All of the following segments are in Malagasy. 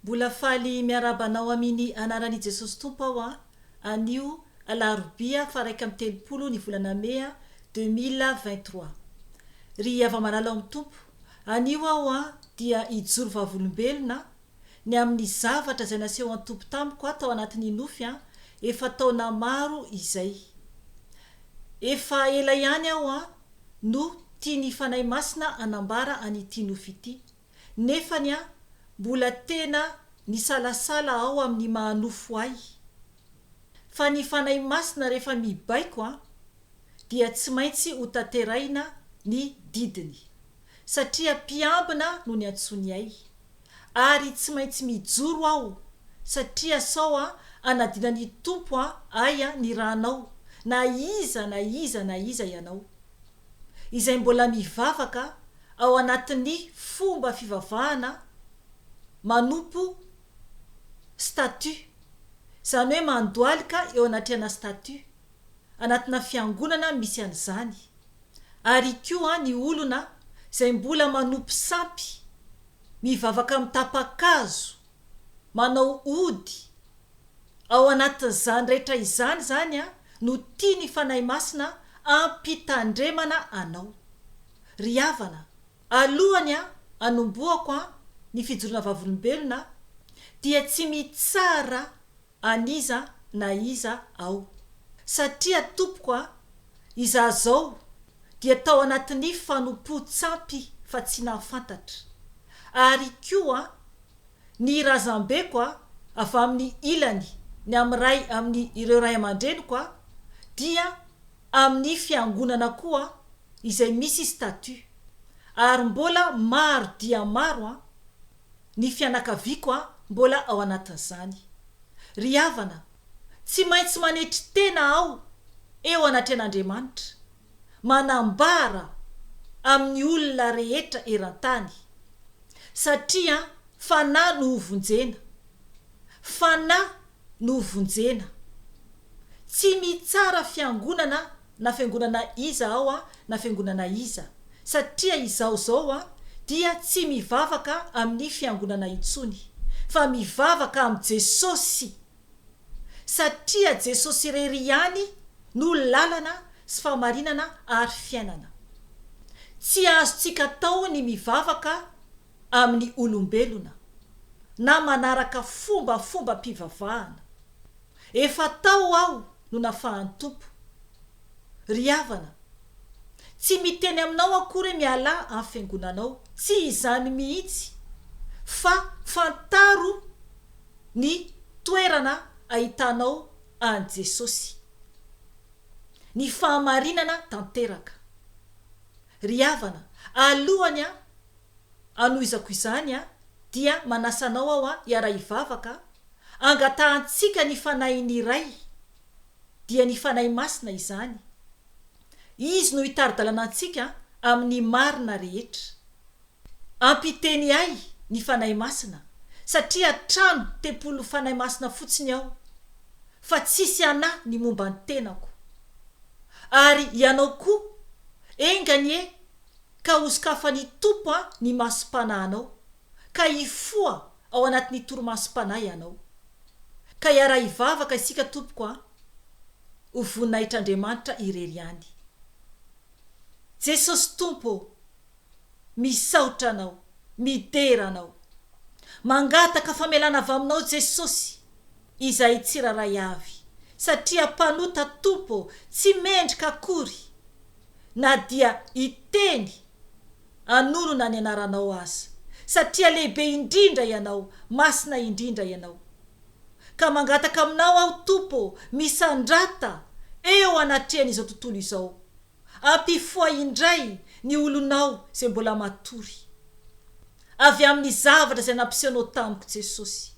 Mbola faly miarabanao aminy anarany Jesosy Tompo aho anio alarobia faraika amin'ny telopolo ny volana Mea 2023. Ry ava-manala amin'ny Tompo, anio aho dia ijoro vavolombelona ny amin'ny zavatra izay naseho an'ny Tompo tamiko atao anatin'ny Nofy efa taona maro izay. Efa ela ihany aho no tiany fanahy masina anambara an'ity Nofy ity. Nefany mbola tena nisalasala ao amin'ny mahanofo ahy. Fa ny fanahy masina rehefa mibaiko dia tsy maintsy ho tanteraina ny didiny. Satria mpiambina no ny antsony ahy. Ary tsy maintsy mijoro aho satria sao anadina ny Tompo aya ny ranao na iza ianao. Izay mbola mivavaka ao anatin'ny fomba fivavahana manompo statut. Zany hoe mandoalika eo anatrana statut anatina fiangonana misy an'izany. Ary koa ny olona izay mbola manompo sampy mivavaka amin'ny tapa-kazo manao ody ao anatin'izany rehetra izany no tiany fanahy masina ampitandremana anao. Ry havana, alohany anomboako ny Fijoroana Vavolombelona dia tsy mitsara aniza na iza ao. Satria tompoko iza zao dia tao anatin'ny fanompoan-tsampy fa tsy nahafantatra. Ary koa ny razambeko avy amin'ny ilany ny amin'ny ireo ray aman-dreniko dia amin'ny fiangonana koa izay misy statut. Ary mbola maro dia maro ny fianakaviako mbola ao anatin'izany. Ry havana, tsy maintsy manetry tena aho eo anatren'Andriamanitra manambara amin'ny olona rehetra eran-tany. Satria fanahy no hovonjena. Fanahy no hovonjena. Tsy mitsara fiangonana na fiangonana iza aho na fiangonana iza. Satria izao zao dia tsy mivavaka amin'ny fiangonana intsony, fa mivavaka amin'ny Jesosy. Satria Jesosy irery ihany no lalana sy famarinana ary fiainana. Tsy azontsika tao ny mivavaka amin'ny olombelona na manaraka fomba mpivavahana. Efa tao aho no nafahan'ny Tompo. Ry havana, tsy miteny aminao akory miala amin'ny fiangonanao, tsy izany mihitsy, fa fantaro ny toerana ahitanao an Jesosy, ny fahamarinana tanteraka. Ry havana, alohany anohizako izany dia manasanao aho hiara hivavaka angatahantsika ny fanahiny iray, dia ny fanahy masina izany. Izy no hitari-dalana antsika amin'ny marina rehetra. Ampiteny ahy ny fanahy masina, satria trano tempolo fanahy masina fotsiny aho, fa tsisy anahy ny momba ny tenako. Ary ianao koa engany ka hosokafan'ny Tompo ny masom-panahinao, ka hifoha ao anatin'ny toromasom-panahy ianao. Ka hiara hivavaka isika Tompoko ho voninahitran'Andriamanitra irery ihany. Jesosy Tompo, misaotra anao, midera anao. Mangataka famelana avy aminao Jesosy, izay tsy rahay avy. Satria mpanota Tompo tsy mendrika akory, na dia iteny anonona ny anaranao aza. Satria lehibe indrindra ianao, masina indrindra ianao. Ka mangataka aminao aho Tompo, misandrata eo anatrehan'izao tontolo izao. Ampifoha indray ny olonao izay mbola matory avy amin'ny zavatra izay nampisehoanao tamiko Jesosy.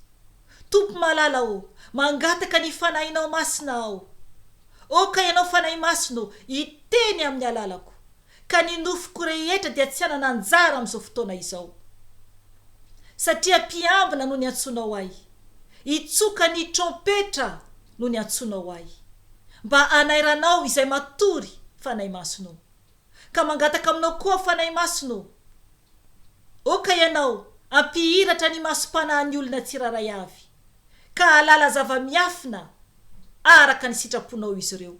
Tompo malala mangataka ny fanahinao masina aho. Ka ianao fanahy masina iteny amin'ny alalako, ka ny nofiko rehetra dia tsy hanana anjara amin'izao fotoana izao. Satria mpiambina no ny antsonao ahy, itsoka ny trompetra no ny antsonao ahy, mba anairanao izay matory fanahy masina. Ka mangataka aminao koa fanahy masina, ka ianao ampihiratra ny masom-panahy olona tsiraray avy ka alala zava-miafina araka ny sitraponao izy ireo.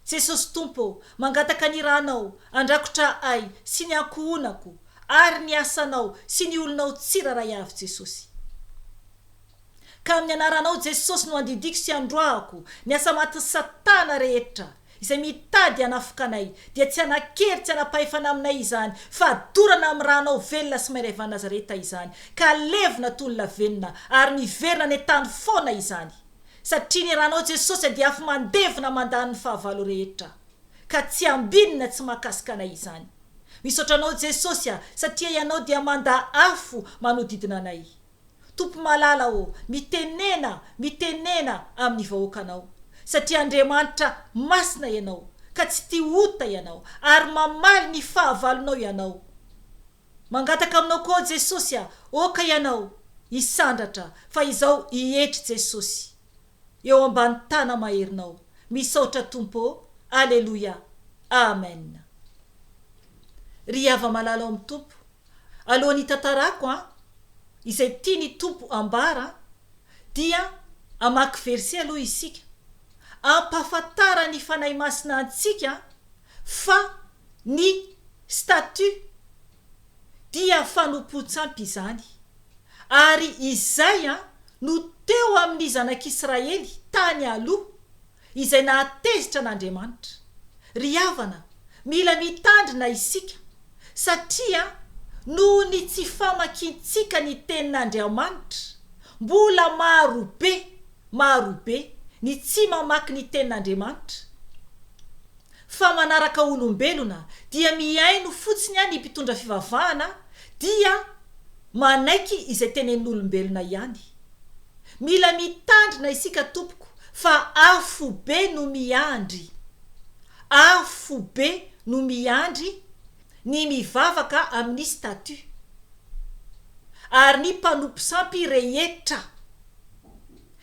Jesosy Tompo, mangataka ny ranao, andrakotra ay sy ny ankohonako ary ny asanao sy ny olonao tsiraray avy Jesosy. Ka amin'ny anaranao Jesosy no andidiko sy androahako ny asa maty Satana rehetra izay mitady hanafoka anay, dia tsy anakery tsy hanapahefana aminay izany, fa dorana amin'ny ranao velona sy mahay van Nazareta izany, ka levona toy ny lavenona ary miverina ny tany foana izany. Satria ny ranao Jesosy dia afy mandevona mandany ny fahavalo rehetra, ka tsy ambinina tsy makasika anay izany. Misaotra anao Jesosy satria ianao dia manda afo manodidina anay. Tompo malala mitenena amin'ny vahoakanao. Satria Andriamanitra masina ianao, ka tsy tia ota ianao ary mamaly ny fahavalonao ianao. Mangataka aminao koa Jesosy oka ianao hisandratra fa izao hietry Jesosy eo ambany tana maherinao. Misaotra Tompo. Aleluia. Amen. Ry hava malala amin'ny Tompo, alohan'ny tantarako izay tiany Tompo ambara, dia amaky verset aloha isika, ampafatara ny fanahy masina antsika fa ny statut dia fanompoan-tsampy izany, ary izay no teo amin'ny zanak'Israely tany aloha izay nahatezitra n'Andriamanitra. Ry havana, mila mitandrina isika satria noho ny tsy famakiantsika ny tenin'Andriamanitra, mbola marobe ny tsy mamaky ny tenin'Andriamanitra, fa manaraka olombelona dia miaino fotsiny ny mpitondra fivavahana dia manaiky izay tenenin'olombelona ihany. Mila mitandrina isika Tompoko fa afo be no miandry ny mivavaka amin'ny statut ary ny mpanompo-tsampy rehetra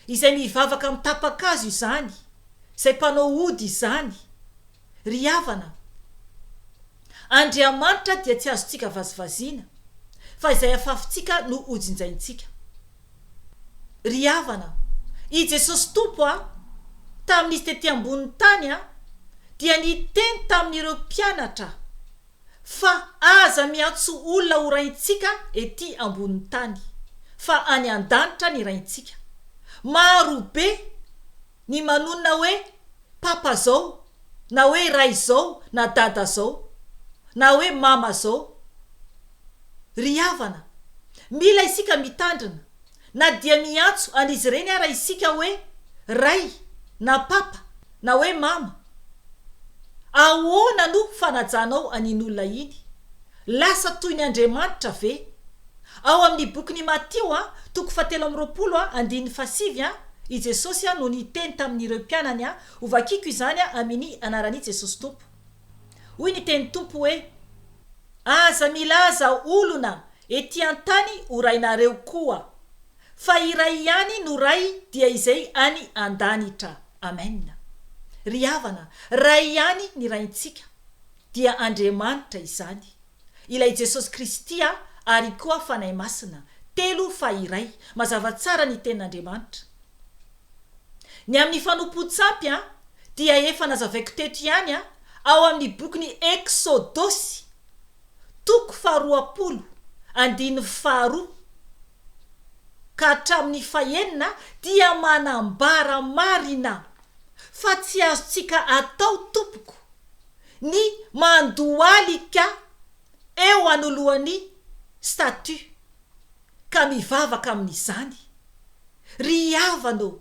izay mivavaka amin'ny tapakazo izany, izay mpanao ody izany. Ry havana, Andriamanitra dia tsy azontsika vazivaziana, fa izay afafintsika no ojinjaintsika. Ry havana, i Jesosy Tompo tamin'izy tety ambony tany dia niteny tamin'ireo mpianatra fa aza miantso olona ho raintsika ety ambony tany, fa any an-danitra ny raintsika. Marobe ny manonona hoe papa zao, na hoe ray zao, na dada zao, na hoe mama zao. Ry havana, mila isika mitandrina, na dia miantso an'izy ireny ara isika hoe ray, na papa, na hoe mama. Ahoana no fanajanao anin'olona iny? Lasa toy ny Andriamanitra ve? Ao amin'ny bokin'ny Matio 7:20 i Jesosy no niteny tamin'ireo mpianany ho vakiko izany amin'ny anaran'i Jesosy Tompo. Hoy ny teny Tompo hoe, aza milaza olona ety an-tany ho rainareo koa, fa iray ihany no ray dia izay any an-danitra. Amen. Ry havana, ray ihany ny raintsika dia Andriamanitra izany, ilay Jesosy Kristy ary koa fanahy masina, telo fa iray. Mazava tsara ny tenin'Andriamanitra. Ny amin'ny fanompo-tsampy dia efa nazavaiko teto ihany ao amin'ny bokin'ny Exodosy 20:12 ka hatramin'ny 9 dia manambara marina fa tsy azontsika atao Tompoko ny mandohalika eo anoloan'ny statut ka mivavaka amin'izany. Ry havana,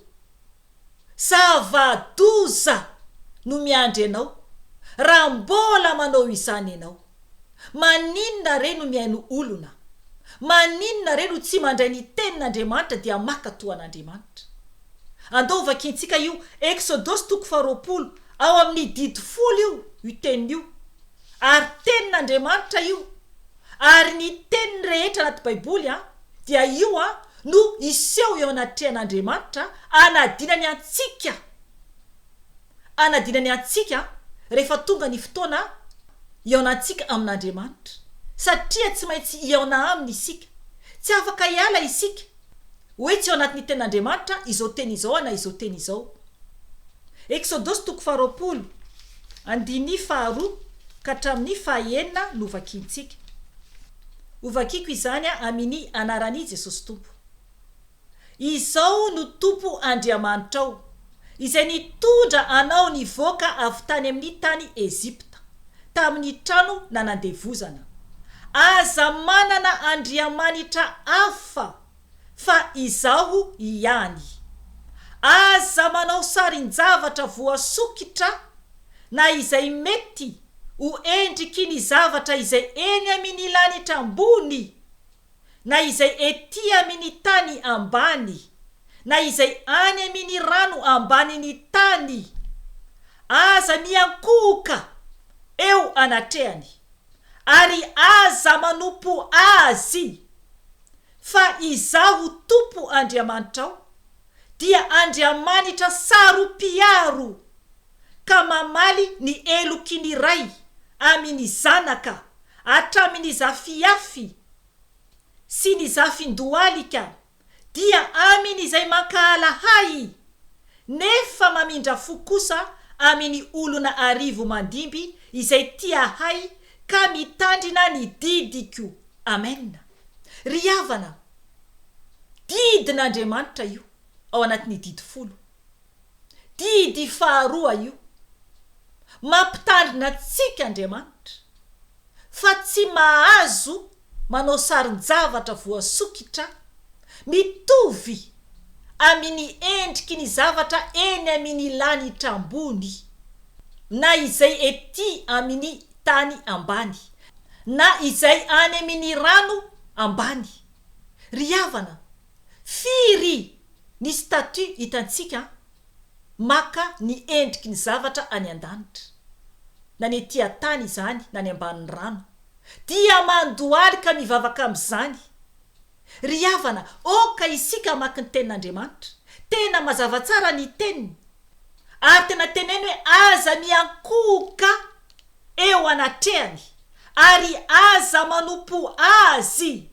zava-doza no miandry ianao raha mbola manao izany ianao. Maninona re no miaino olona? Maninona re no tsy mandray ny tenin'Andriamanitra dia makatoan'Andriamanitra? Andao vakintsika io Exodosy 20 ao amin'ny didi 10 io teny io, ary tenin'Andriamanitra io, ary ny teniny rehetra anaty Baiboly dia io no iseho eo anaty an'Andriamanitra anadinany antsika rehefa tonga ny fotoana iaonantsika amin'Andriamanitra. Satria tsy maintsy iaona aminy isika, tsy afaka hiala isika hoe tsy ao anatin'ny ten'Andriamanitra izao teny izao na izao teny izao. Exodosy 20 andiny 2 ka hatramin'ny 9 no vakiantsika. Ovakiko izany amin'ny anaran'i Jesosy Tompo. Izao no Tompo Andriamanitrao izay nitondra anao nivoaka avy tany amin'ny tany Ezipta tamin'ny trano nanandevozana. Aza manana andriamanitra hafa fa izaho ihany. Aza manao sarin-javatra voasokitra na izay mety ho endriky ny zavatra izay eny amin'ny lanitra ambony na izay ety amin'ny tany ambany na izay any amin'ny rano ambanin'ny tany. Aza miankohoka eo anatrehany ary aza manompo azy. Fa izaho Tompo Andriamanitrao dia Andriamanitra saropiaro ka mamaly ny eloky ny ray amin'ny zanaka hatramin'ny zafiafy sy ny zafindohalika dia amin'ny izay mankahalahay nefa mamindra fo kosa amin'ny olona arivo mandimby izay tia hay ka mitandrina ny didiko. Amen. Ry havana, didin'Andriamanitra io ao anatin'ny didy 10. Didy faharoa io mampitandrina antsika Andriamanitra fa tsy mahazo manao sarin-javatra voasokitra mitovy amin'ny endriky ny zavatra eny amin'ny lanitra ambony na izay ety amin'ny tany ambany na izay any amin'ny rano ambany. Ry havana, firy ny statut hitantsika maka ny endriky ny zavatra any an-danitra na ny ety tany izany na ny ambanin'ny rano dia mandoaly ka mivavaka amin'izany. Ry havana, oka isika maka ny tenin'Andriamanitra tena mazava tsara ny teniny ary tena teneny hoe aza miankohoka eo anatrehany ary aza manompo azy.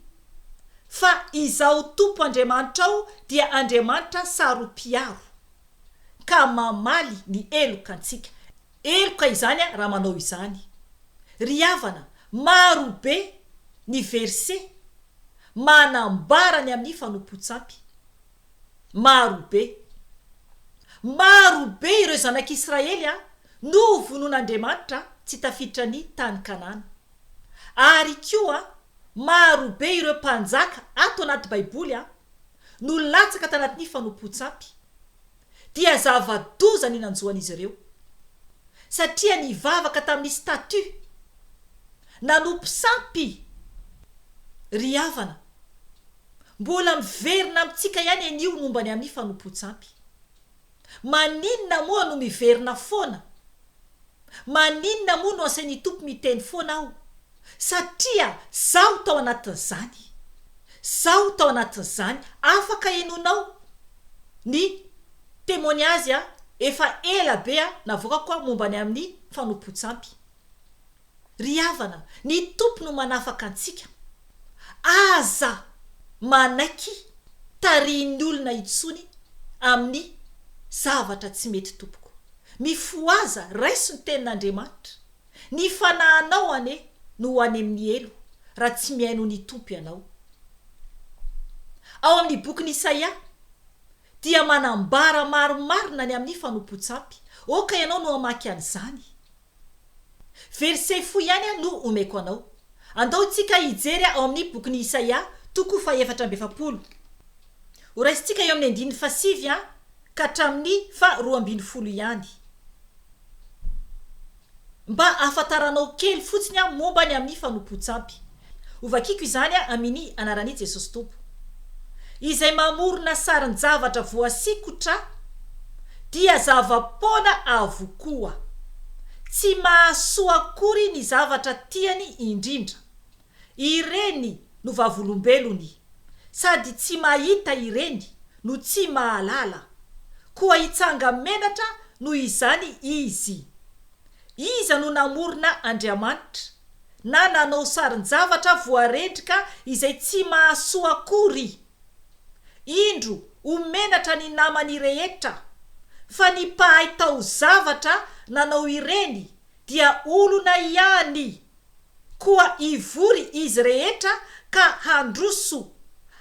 Fa izaho Tompo Andriamanitrao dia Andriamanitra saropiaro ka mamaly ny eloka antsika. Eloka izany raha manao izany. Ry havana, marobe ny verse manambarany amin'ny fanompoan-tsampy. Marobe ireo zanak'Israely no vonon'Andriamanitra tsy tafiditra ny tany Kanana. Ary koa marobe ireo mpanjaka ato anaty baiboly no latsaka tanatin'ny fanompoan-tsampy dia zava-doza ny nanjoan'izy ireo satria nivavaka tamin'ny statut nanompo sampy. Ry havana, mbola miverina amintsika ihany anio mombany amin'ny fanompoan-tsampy. Maninona moa no miverina foana? Maninona moa no asain'ny Tompo miteny foana aho? Satria zaho tao anatin'izany afaka enonao ny témoignage efa ela be navoaka koa mombany amin'ny fanompoan-tsampy. Ry havana, ny Tompo no manafaka antsika. Aza manaiky tarihin'ny olona intsony amin'ny zavatra tsy mety tompoko. Mifohaza raiso ny tenin'Andriamanitra. Ny fanahinao ane no ho any amin'ny elo raha tsy miaino ny Tompo ianao. Ao amin'ny bokin'i Isaia dia manambara maromarina ny amin'ny fanompoan-tsampy. Oka ianao no hamaky an'izany. Verset 10 ihany no omeko anao. Andao tsika hijery ao amin'ny bokin'i Isaia 4:7. Horaisitsika eo amin'ny 9:7 ka hatramin'ny 12 ihany. Mba afantaranao kely fotsiny momba ny amin'ny fanompoan-tsampy. Ovakiko izany amin'ny anaran'i Jesosy Tompo. Izay mamorona sarin-javatra voasikotra dia zava-pona avokoa. Tsy mahasoa akory ny zavatra tiany indrindra. Ireny no vavolombelony, sady tsy mahita ireny no tsy mahalala. Koa hitsanga menatra no izany izy. Iza no namorona Andriamanitra na nanao sarin-javatra voaretrika izay tsy mahasoa akory. Indro omenatra ny namany rehetra, fa ny mpahay tao zavatra nanao ireny dia olona ihany. Koa ivory izy rehetra ka handroso,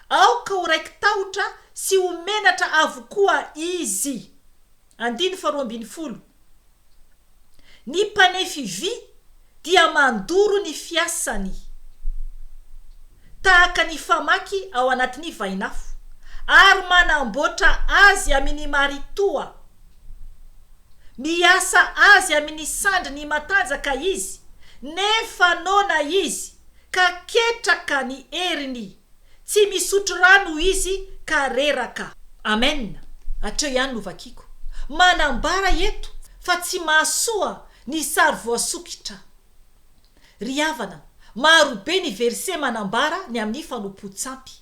aoka ho raiky tahotra sy omenatra avokoa izy. 2:12. Ny mpanefy vy dia mandoro ny fiasany, tahaka ny famaky ao anatin'ny vainafo, ary manamboatra azy amin'ny maritoa. Miasa azy amin'ny sandry ny matanjaka izy, nefa nona izy ka ketraka ny eriny, tsy misotro rano izy ka reraka. Amen. Atreo ihany no vakiko. Manambara eto fa tsy mahasoa ny sary voasokitra. Ry havana, marobe ny verse manambara ny amin'ny fanompoan-tsampy,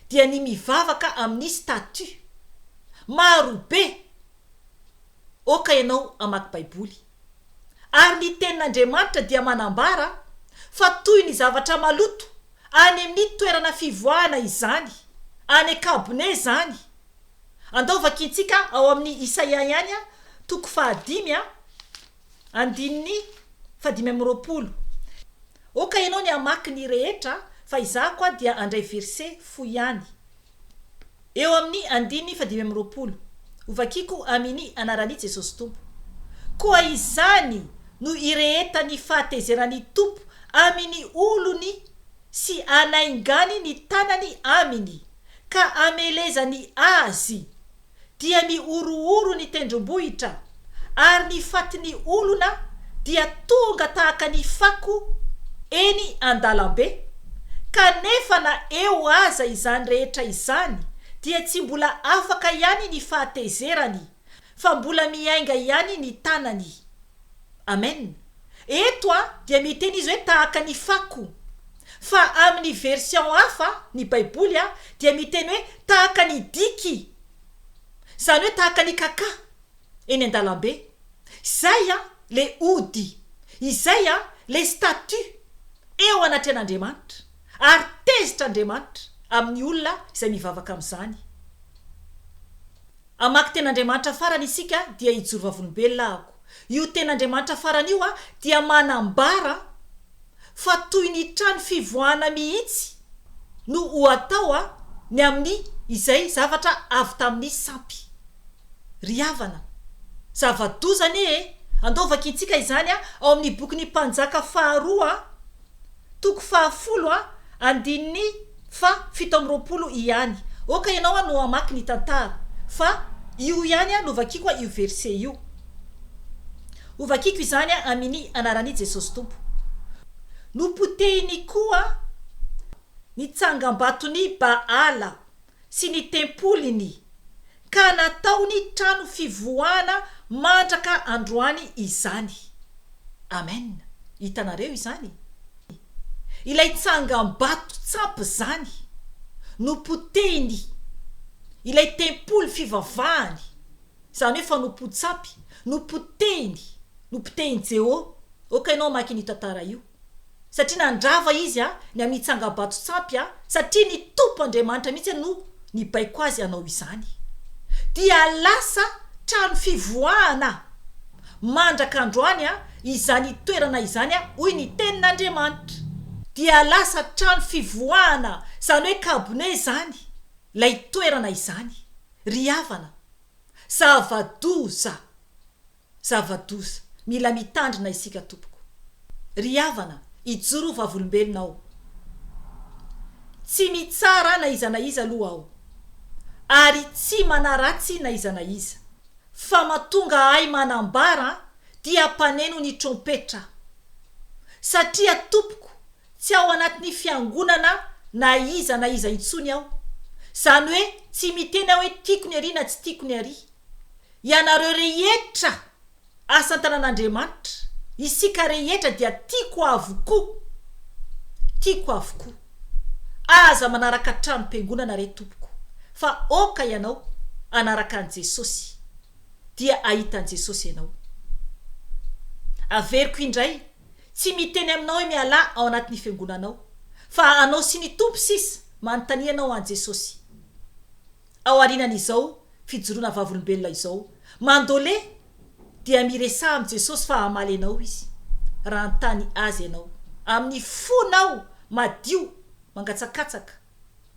dia ny mivavaka amin'ny statut. Marobe. Oka ianao amaky baiboly. Ary ny tenin'Andriamanitra dia manambara fa toy ny zavatra maloto any amin'ny toerana fivavahana izany, any akabone zany. Andao vakintsika ao amin'ny Isaia ihany 5:5. Oka ianao ny amaky ny rehetra, fa izako a dia andray verse fo ihany. Eo amin'ny 5:5. Ovakiko amin'ny anaran'i Jesosy Tompo. Koa izany no ireheta ny fahatezerany Tompo amin'ny olony sy anaingany ny tanany aminy, ka amelezany azy, dia miorooro ny tendrombohitra, ary ny fatiny olona dia tonga tahaka ny fako eny andalambe. Kanefa na eo aza izany rehetra izany, dia tsy mbola afaka ihany ny fahatezerany, fa mbola miainga ihany ny tanany. Amen. Eto dia miteny izy hoe tahaka ny fako, fa amin'ny version hafa ny baiboly dia miteny hoe tahaka ny diky, zany hoe tahaka ny kaka eny andalambe. Izay le ody, izay le statut eo anatin'Andriamanitra, ary tezitr'Andriamanitra amin'ny olona izay mivavaka amin'izany. Amaky ten'Andriamanitra farany isika dia ijoro vavolombelona ako. Io ten'Andriamanitra farany io dia manambara fa toy ny trano fivavahana mihitsy no ho atao ny amin'ny izay zavatra avy tamin'ny sampy. Ry havana, zavadozany andao vakintsika izany ao amin'ny bokin'ny Mpanjaka Faharoa, 10:7 ihany. Oka ianao no amaky ny tantara, fa io ihany no vakiko io verse io. Ovakiko izany amin'ny anaran'i Jesosy Tompo. Nopotehiny koa ny tsangam-batony Baala sy ny tempoliny, ka nataony trano fivavahana mandraka androany izany. Amen. Hitanareo izany. Ilay tsangam-bato tsampy zany nopotehiny, ilay tempoly fivavahany, zany hoe fanompoan-tsampy, nopotehiny Jeho. Oka ianao maky ny tantara io, satria nandrava izy ny amin'ny tsangam-bato tsampy satria ny Tompo Andriamanitra mihitsy no nibaiko azy anao izany. Dia lasa trano fivavahana mandraka androany izany toerana izany hoy ny tenin'Andriamanitra. Dia lasa trano fivavahana, zany hoe kabone zany lay toerana izany. Ry havana, zavadoza, mila mitandrina isika tompoko. Ry havana, ijoro vavolombelona ao. Tsy mitsara na iza na iza aloha ao, ary tsy manaratsy na iza na iza, fa matonga ahy manambara dia mpaneno ny trompetra. Satria tompoko tsy ao anatin'ny fiangonana na iza intsony ao, zany hoe tsy miteny hoe tiako ny ary na tsy tiako ny ary. Ianareo rehetra asan-tanan'Andriamanitra, isika rehetra dia tiako avokoa. Aza manaraka trano mpiangonana re tompoko, fa oka ianao anaraka an Jesosy, dia ahitan Jesosy ianao. Averiko indray, tsy miteny aminao hoe miala ao anatin'ny fiangonanao, fa anao sy ny tompo sisa manontanianao an Jesosy. Ao arinan'izao fijoroana vavolombelona izao, mandole dia miresa am Jesosy fa hamaly anao izy, raha antany azy ianao, amin'ny fonao madio mangatsakatsaka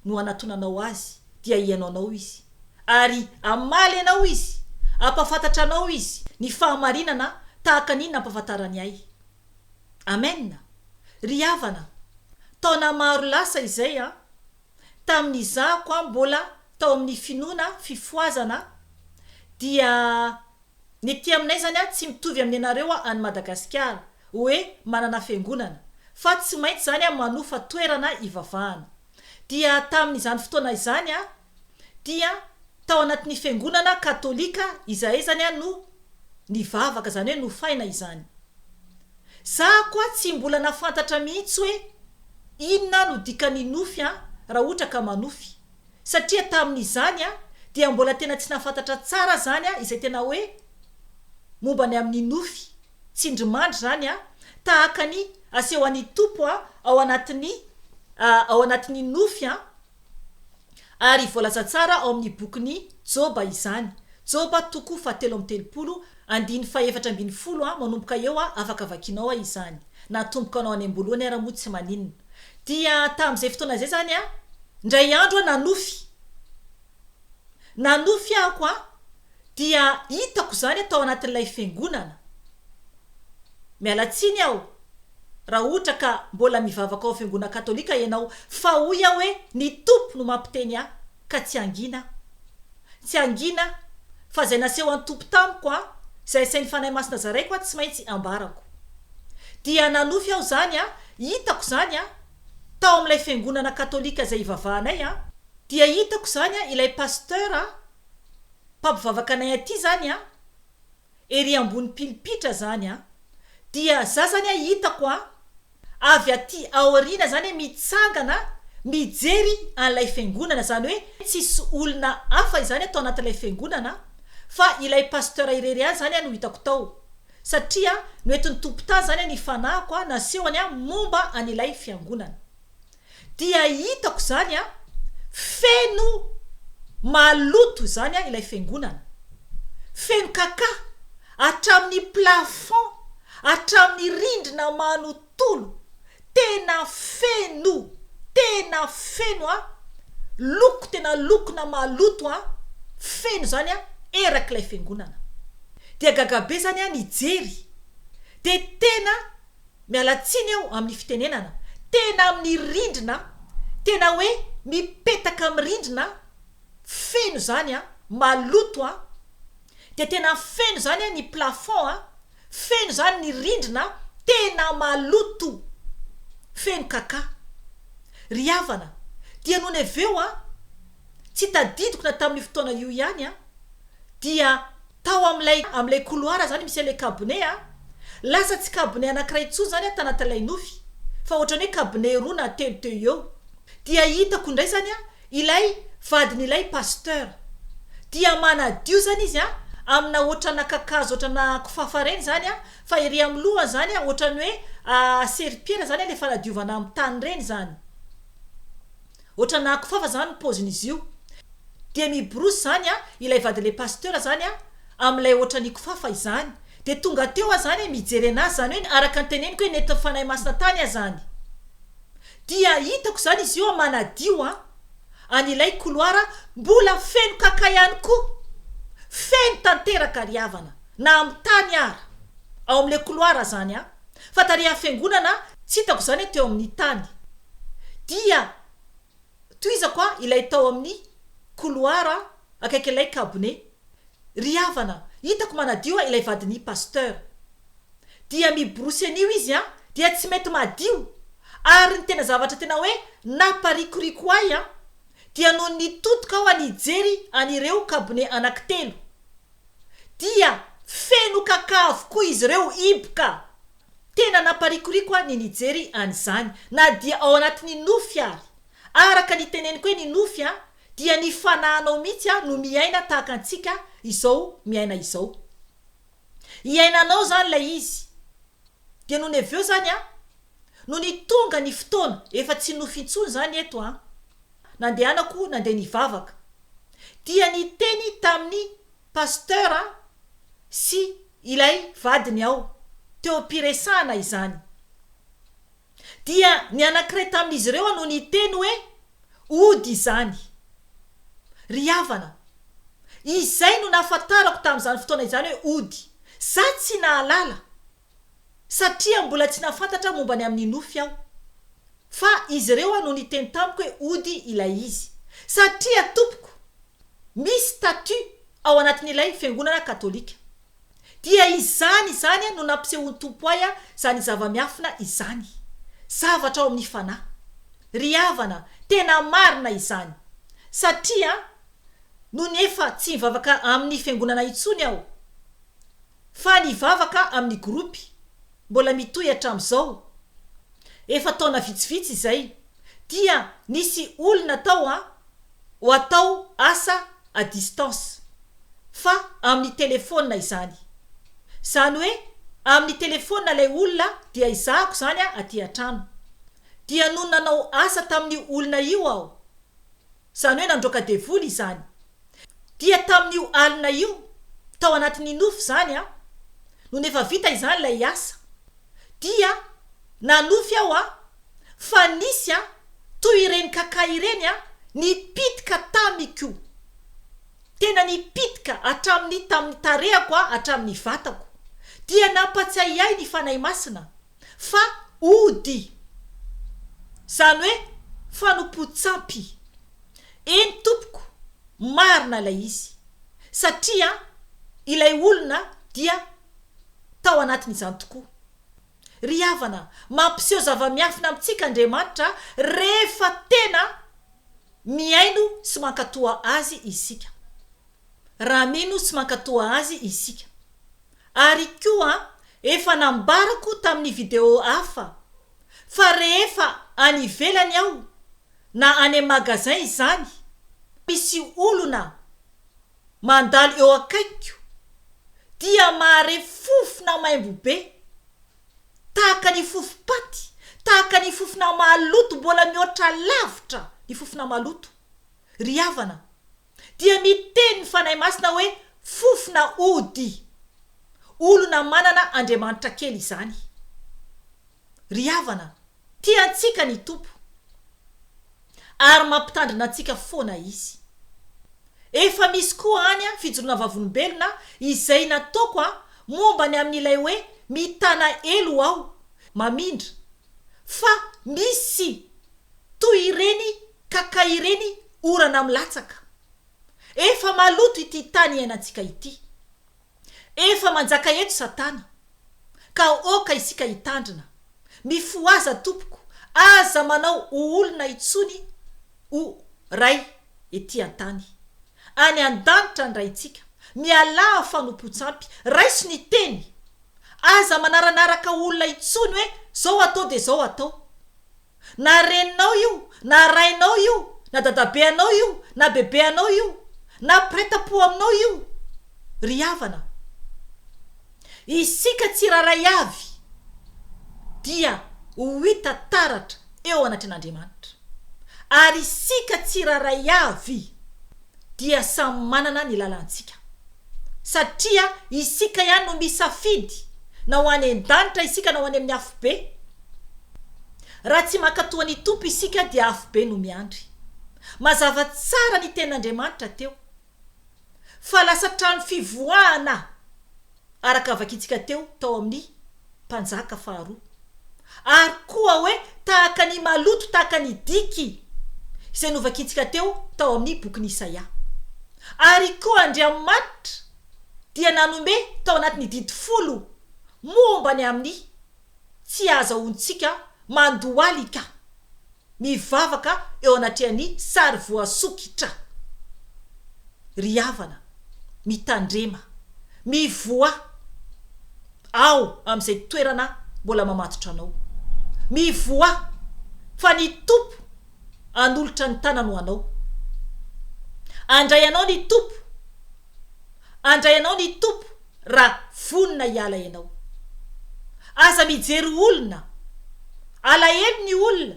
no anatonanao azy, dia ianao anao izy, ary amaly anao izy, ampafantatra anao izy ny fahamarinana tahaka niny nampafantarany ahy. Amen. Ry havana, taona maro lasa izay tamin'izako mbola tao amin'ny finoana fifohazana, dia ny ety aminay zany tsy mitovy amin'ny anareo any Madagasikara hoe manana fiangonana, fa tsy maintsy zany manofa toerana ivavahana. Dia tamin'izany fotoana izany dia tao anatin'ny fiangonana katolika izahay zany no nivavaka, zany hoe nofaina izany. Za koa tsy mbola nafantatra mihitsy hoe inona no dikan'ny nofy raha ohatra ka manofy, satria tamin'izany dia mbola tena tsy nafantatra tsara zany izay tena hoe mombany amin'ny nofy tsindrimandry zany tahaka ny aseho an'ny tompo ao anatin'ny nofy ary voalaza tsara ao amin'ny bokin'ny Joba izany. Joba toko 7:30 andiny 4:10 manomboka eo afaka vakinao izany. Natomboka anao any amboloany raha moa tsy maninona. Dia tamin'izay fotoana izay zany ndray andro nanofy ako dia hitako zany tao anatin'ilay fiangonana. Mialatsiny aho raha ohatra ka mbola mivavaka ao fiangonana katolika ianao, fa hoy hoe ny tompo no mampiteny ka tsy angina fa zay naseho an'ny tompo tamiko zay sain'ny fanahy masina zaraiko tsy maintsy ambarako. Dia nanofy aho zany hitako zany tao amin'ilay fiangonana katolika zay ivavahanay dia hitako zany ilay pasteur mpampivavaka anay aty zany ery ambony pilipitra zany dia za zany hitako avy aty aorina zany mitsangana mijery an'ilay fiangonana, zany hoe tsisy olona hafa izany atao anatin'ilay fiangonana fa ilay pasteur irery any zany no hitako tao, satria noetin'ny tompo tany zany ny fanahiko nasehony momba an'ilay fiangonana. Dia hitako zany feno maloto zany ilay fiangonana, feno kaka hatramin'ny plafond, hatramin'ny rindrina manontolo, tena feno loko, tena lokona maloto feno zany erak'ilay fiangonana. Dia gagabe zany nijery, de tena mialatsiny eo amin'ny fitenenana, tena amin'ny rindrina, tena hoe mipetaka amin'ny rindrina feno zany maloto de tena feno zany ny plafond feno zany ny rindrina tena maloto, feno kaka. Ry havana, dia noho neveo tsy tadidiko na tamin'ny fotoana io ihany dia tao amin'ilay couloir zany misy ilay cabinet lasa tsy cabinet anankiray tsoa zany tanatin'ilay nofy, fa ohatrany hoe cabinet roa na telo teo eo. Dia hitako indray zany ilay vadin'ilay pasteur, dia manadio zany izy amina ohatrana kakazo, ohatrana kofafa reny zany fa ery amin'ny lohany zany ohatrany hoe serpillera zany le fanadiovana amin'ny tany reny zany, ohatrana kofafa zany pozin'izy io. Dia mibrosy zany ilay vadin'ilay pasteur zany amin'ilay ohatrany kofafa izany, de tonga teo zany mijery anazy, zany hoe araka ny teneniko hoe nety fanahy masina tany zany. Dia hitako zany izy io manadio an'ilay couloir mbola feno kaka ihany koa, feno tanteraka ry havana na amin'ny tany ara ao amin'ilay couloir zany fa tareha fiangonana tsy hitako zany teo amin'ny tany. Dia toizako ilay tao amin'ny couloir akaiky ilay cabinet. Ry havana, hitako manadio ilay vadin'ny pasteur, dia mibrosy an'io izy dia tsy mety madio, ary ny tena zavatra tena hoe naparikoriko ahy dia noho nitotoka aho nijery anireo cabinet anankitelo, dia feno kaka avokoa izy ireo iboka, tena naparikoriko ny nijery an'izany, na dia ao anatin'ny nofy ary araka ny teneniko hoe ny nofy dia ny fanahanao mihitsy no miaina tahaka antsika izao miaina izao. Iainanao zany lay izy, dia noho ny avy eo zany no ny tonga ny fotoana efa tsy nofintsony zany eto nandehanako nandeha nivavaka dia ny teny tamin'ny pasteur sy ilay vadiny ao teo ampiresahana izany dia ny anankiray tamin'izy ireo no ny teny hoe ody izany. Ry havana, izay no nahafantarako tamin'izany fotoana izany hoe ody, za tsy nahalala satria mbola tsy nafantatra momba ny amin'ny nofy aho, fa izy ireo no ny teny tamiko hoe ody ilay izy satria tompoko misy statut ao anatin'ilay fiangonana katolika. Dia izany no nampisehony tompo ahy zany zava-miafina izany, zavatra ao amin'ny fanahy. Ry havana, tena marina izany satria no nefa tsy nivavaka amin'ny fiangonana itsony aho, fa nivavaka amin'ny grupy mbola mitohy hatramin'izao efa taona vitsivitsy izay. Dia nisy olona tao ho atao asa à distance, fa amin'ny telefona izany. Zany hoe amin'ny telefona lay olona dia izahako zany aty an-trano. Dia no nanao asa tamin'ny olona io aho, zany hoe nandroaka devoly izany. Dia tamin'io alina io tao anatin'ny nofy zany no nefa vita izany lay asa. Dia nanofy aho fa nisy toy ireny kaka ireny nipitika tamiko, tena nipitika hatramin'ny tamin'ny tarehako hatramin'ny vatako. Dia nampatsiahy ahy ny fanahy masina fa ody, zany hoe fanompoan-tsampy. Eny tompoko, marina lay izy satria ilay olona dia tao anatin'izany tokoa. Ry havana, mampiseho zava-miafina amintsika Andriamanitra rehefa tena miaino sy mankatoa azy isika, raha mino sy mankatoa azy isika. Ary koa efa nambarako tamin'ny video hafa fa rehefa any ivelany aho na any magasin izany, misy olona mandalo eo akaiko dia mahare fofona maimbo be, tahaka ny fofopaty, tahaka ny fofona maloto, mbola mihoatra lavitra ny fofona maloto. Ry havana, dia miteny ny fanahy masina hoe fofona ody, olona manana Andriamanitra kely izany. Ry havana, tiantsika ny tompo ary mampitandrina antsika foana izy. Efa misy koa any Fijoroana Vavolombelona izay nataoko momba ny amin'ilay hoe mitana elo aho mamindra, fa misy toy ireny kaka ireny orana milatsaka. Efa maloto ity tany iainantsika ity, efa manjaka eto Satana, ka oka isika hitandrina. Mifohaza tompoko, aza manao olona itsony ho ray ety an-tany, any an-danitra ny raintsika, miala fanompoan-tsampy, raiso ny teny. Aza manaranaraka olona itsony hoe zao atao de zao atao, na reninao io, na rainao io, na dadabe anao io, na bebe anao io, na preta-po aminao io. Ry havana, isika tsiraray avy dia ho hita taratra eo anatin'Andriamanitra, ary isika tsiraray avy dia samy manana ny lalantsika, satria isika ihany no misafidy na ho any an-danitra isika na ho any amin'ny afo be. Raha tsy mankatoa ny tompo isika dia afo be no miandry. Mazava tsara ny ten'Andriamanitra teo, fa lasa trano fivoahana araka vakitsika tao amin'ny Mpanjaka Faharoa. Ary koa hoe tahaka ny maloto, tahaka ny diky izay novakitsika tao amin'ny bokin'i Isaia. Ary koa Andriamanitra dia nanome tao anatin'ny didy 10 momba ny amin'ny tsy azahoantsika mandohalika mivavaka eo anatin'ny sary voasokitra. Ry havana, mitandrema, mivoa ao amin'izay toerana mbola mamatotra anao, mivoa fa ny tompo anolotra ny tanany ho anao. Andray anao ny tompo, andray anao ny tompo raha vonina hiala ianao. aza mijery olona alahelo ny olona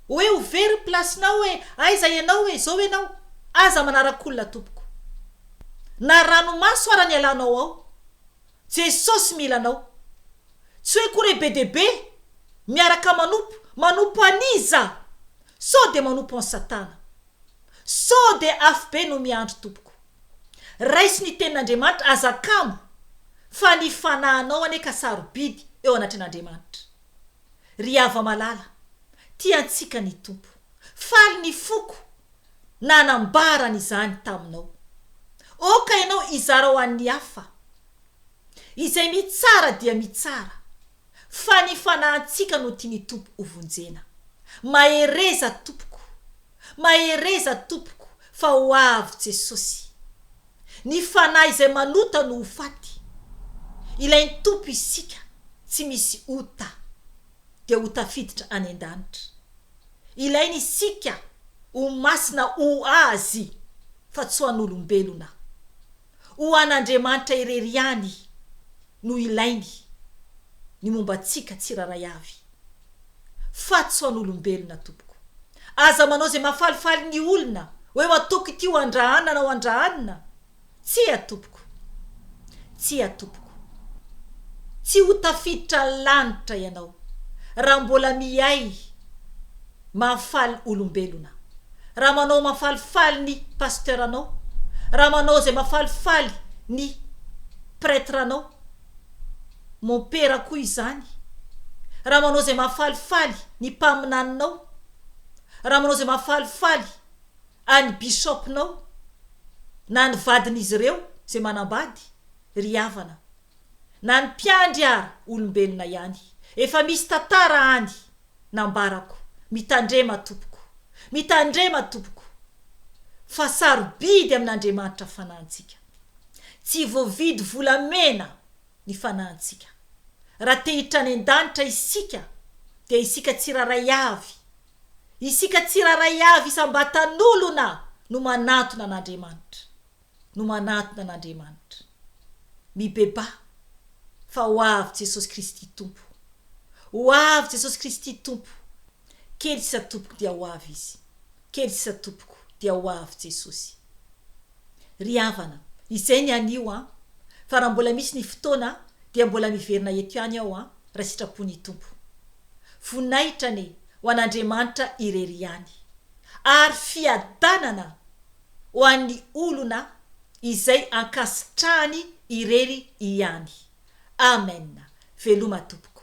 hoe overy placenao hoe aiza ianao hoe zao ianao aza manarakolona tompoko na ranomaso arany alanao ao Jesosy milanao tsy hoe kory be de be miaraka manompo aniza so de manompo an satana so de afbe no miandro tompoko raisy ny tenin'Andriamanitra azakamo fa ny fanahinao ane ka sarobidy eo anatin'Andriamanitra ry ava malala tiantsika ny tompo faly ny foko nanambarany izany taminao oka ianao izara ho an'ny hafa izay mitsara dia mitsara fa ny fanahintsika no tiany tompo hovonjena mahereza tompoko fa ho avy Jesosy ny fanahy izay manota no ho faty ilainy tompo isika tsy misy ota dia ho tafiditra any an-danitra ilainy isika ho masina ho azy fa tsy ho an'olombelona ho an'Andriamanitra irery ihany no ilainy ny mombantsika tsiraray avy fa tsy ho an'olombelona tompoko aza manao zay mafalifaly ny olona hoe matoky ty ho andrahanana ho andrahanana tsy atompoko tsy ho tafiditra lanitra ianao raha mbola miay mahafaly olombelona raha manao mafalifaly ny pasteranao raha manao zay mafalifaly ny prêtranao mompera koa izany raha manao zay mafalifaly ny mpaminaninao raha manao zay mafalifaly any bishopnao na ny vadin'izy ireo zay manambady ry havana na ny mpiandry ary olombelona ihany efa misy tantara any nambarako mitandrema tompoko fa sarobidy amin'Andriamanitra fanahintsika tsy voavidy volamena ny fanahintsika raha te hiditra any an-danitra isika dia isika tsiraray avy isam-batan'olona no manatona n'Andriamanitra mibeba fa ho avy Jesosy Kristy tompo kely sisa tompoko dia ho avy izy kely sisa tompoko dia ho avy Jesosy ry havana izay ny anio fa raha mbola misy ny fotoana dia mbola miverina eto ihany aho raha sitrapony tompo voninahitra ho an'Andriamanitra irery ihany ary fiadanana ho an'ny olona izay ankasitrahany irery ihany amen veloma tompoko